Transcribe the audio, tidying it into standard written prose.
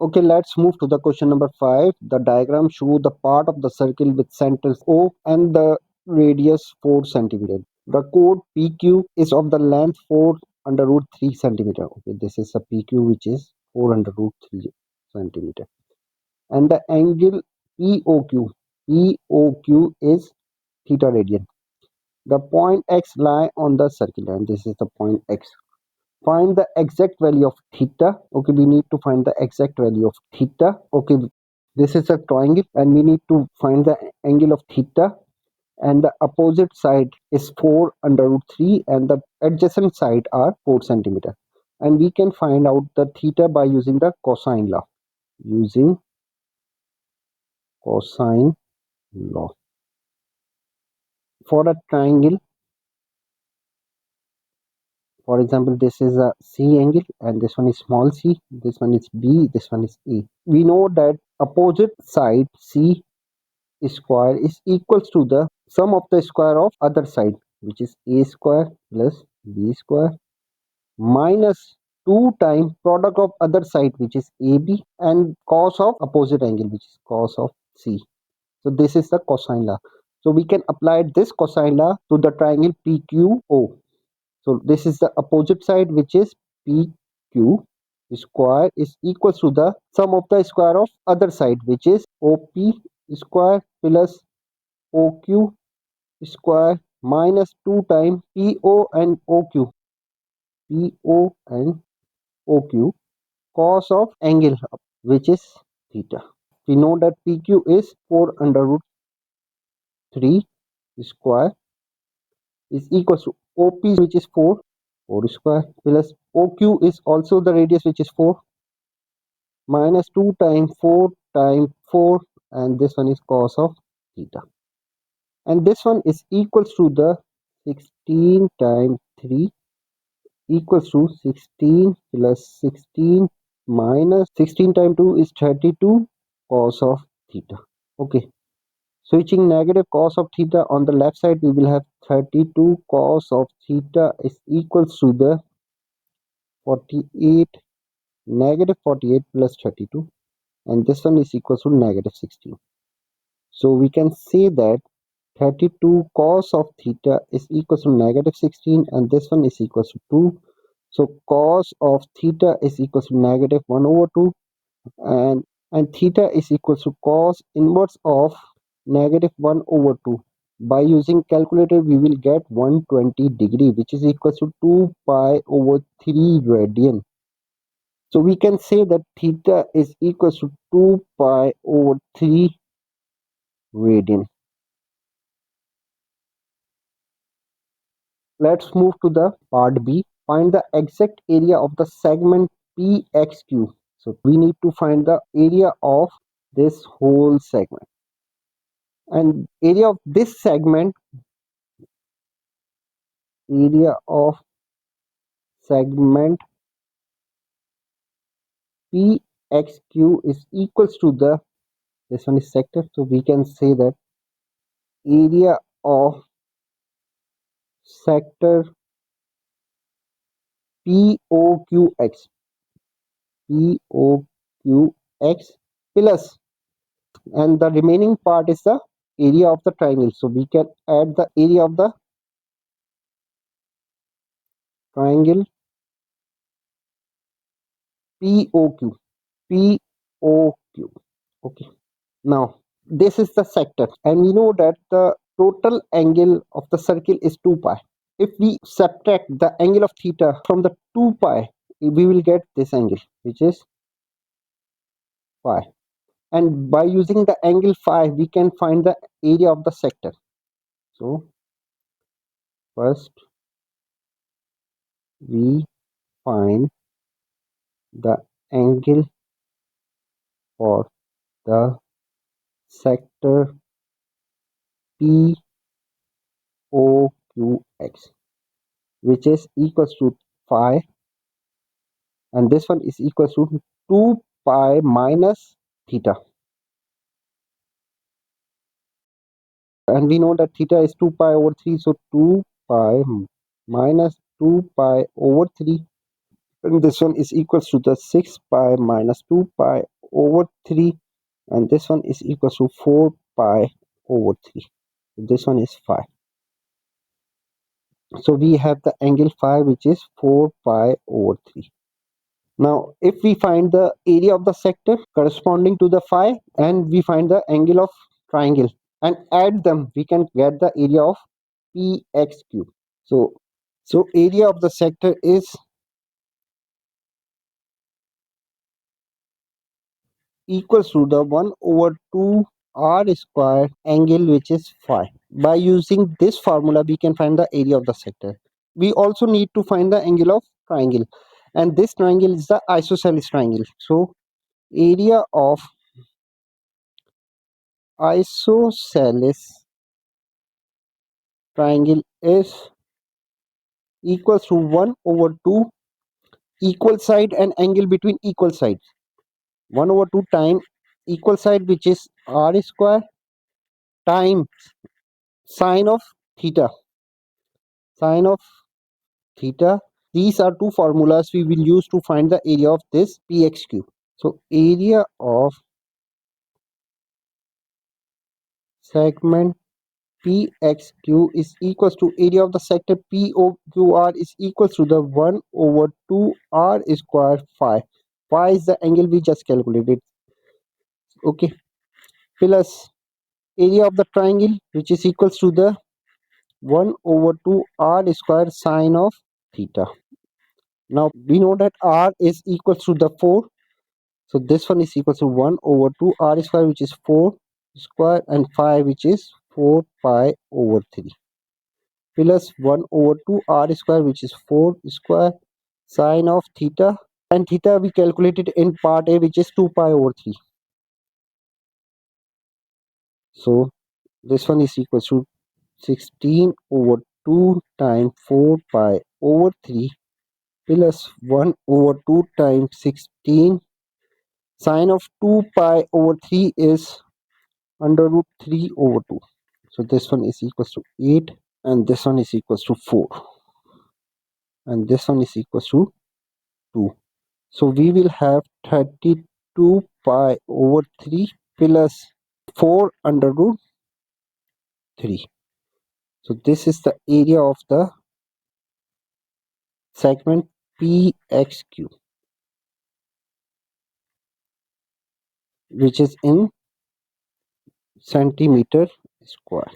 Okay, let's move to the question number 5. The diagram show the part of the circle with center O and the radius 4 centimeter. The chord PQ is of the length 4 under root 3 centimeter. Okay, this is a PQ which is 4 under root 3 centimeter. And the angle POQ is theta radian. The point X lie on the circle, and this is the point X. Find the exact value of theta. Okay, we need to find the exact value of theta. Okay, this is a triangle and we need to find the angle of theta, and the opposite side is 4 under root 3 and the adjacent side are 4 centimeter. And we can find out the theta by using the cosine law. Using cosine law. For a triangle, for example, this is a C angle and this one is small c, this one is B, this one is A. We know that opposite side C square is equals to the sum of the square of other side, which is A square plus B square minus 2 times product of other side, which is AB, and cos of opposite angle, which is cos of C. So this is the cosine law. So we can apply this cosine law to the triangle PQO. So this is the opposite side, which is PQ square is equals to the sum of the square of other side, which is OP square plus OQ square minus 2 times PO and OQ. PO and OQ cos of angle, which is theta. We know that PQ is 4 under root 3 square is equals to OP, which is 4 square plus OQ is also the radius, which is 4 minus 2 times 4 times 4, and this one is cos of theta. And this one is equals to the 16 times 3 equals to 16 plus 16 minus 16 times 2 is 32 cos of theta. Okay. Switching negative cos of theta on the left side, we will have 32 cos of theta is equals to the 48, negative 48 plus 32, and this one is equals to negative 16. So we can say that 32 cos of theta is equals to negative 16, and this one is equals to 2. So cos of theta is equals to negative 1 over 2, and theta is equals to cos inverse of negative 1 over 2. By using calculator, we will get 120 degree, which is equals to 2 pi over 3 radian. So we can say that theta is equals to 2 pi over 3 radian. Let's move to the part B. Find the exact area of the segment PXQ. So we need to find the area of this whole segment. And area of this segment, PXQ is equals to the, this one is sector, so we can say that area of sector POQX plus, and the remaining part is the area of the triangle. So we can add the area of the triangle POQ. Okay. Now this is the sector, and we know that the total angle of the circle is 2 pi. If we subtract the angle of theta from the 2 pi, we will get this angle, which is phi. And by using the angle phi, we can find the area of the sector. So first we find the angle for the sector POQX, which is equals to phi, and this one is equals to 2 pi minus theta. And we know that theta is 2 pi over 3, so 2 pi minus 2 pi over 3, and this one is equals to the 6 pi minus 2 pi over 3, and this one is equals to 4 pi over 3. This one is phi. So we have the angle phi, which is 4 pi over 3. Now, if we find the area of the sector corresponding to the phi and we find the angle of triangle and add them, we can get the area of px cube. So area of the sector is equals to the 1 over 2 r square angle, which is phi. By using this formula, we can find the area of the sector. We also need to find the angle of triangle, and this triangle is the isosceles triangle. So area of isosceles triangle is equals to 1 over 2 equal side and angle between equal sides. 1 over 2 time equal side, which is r square, time sine of theta. Sine of theta. These are two formulas we will use to find the area of this px cube. So area of segment PXQ is equals to area of the sector POQR is equals to the 1 over 2 R square phi. Phi is the angle we just calculated. Okay. Plus area of the triangle, which is equals to the 1 over 2 R square sine of theta. Now we know that R is equals to the 4. So this one is equals to 1 over 2 R square, which is 4 square, and phi, which is 4 pi over 3. Plus 1 over 2 r square, which is 4 square sine of theta, and theta we calculated in part A, which is 2 pi over 3. So this one is equal to 16 over 2 times 4 pi over 3 plus 1 over 2 times 16 sine of 2 pi over 3 is under root 3 over 2. So this one is equals to 8, and this one is equals to 4, and this one is equals to 2. So we will have 32 pi over 3 plus 4 under root 3. So this is the area of the segment PXQ, which is in centimeter square.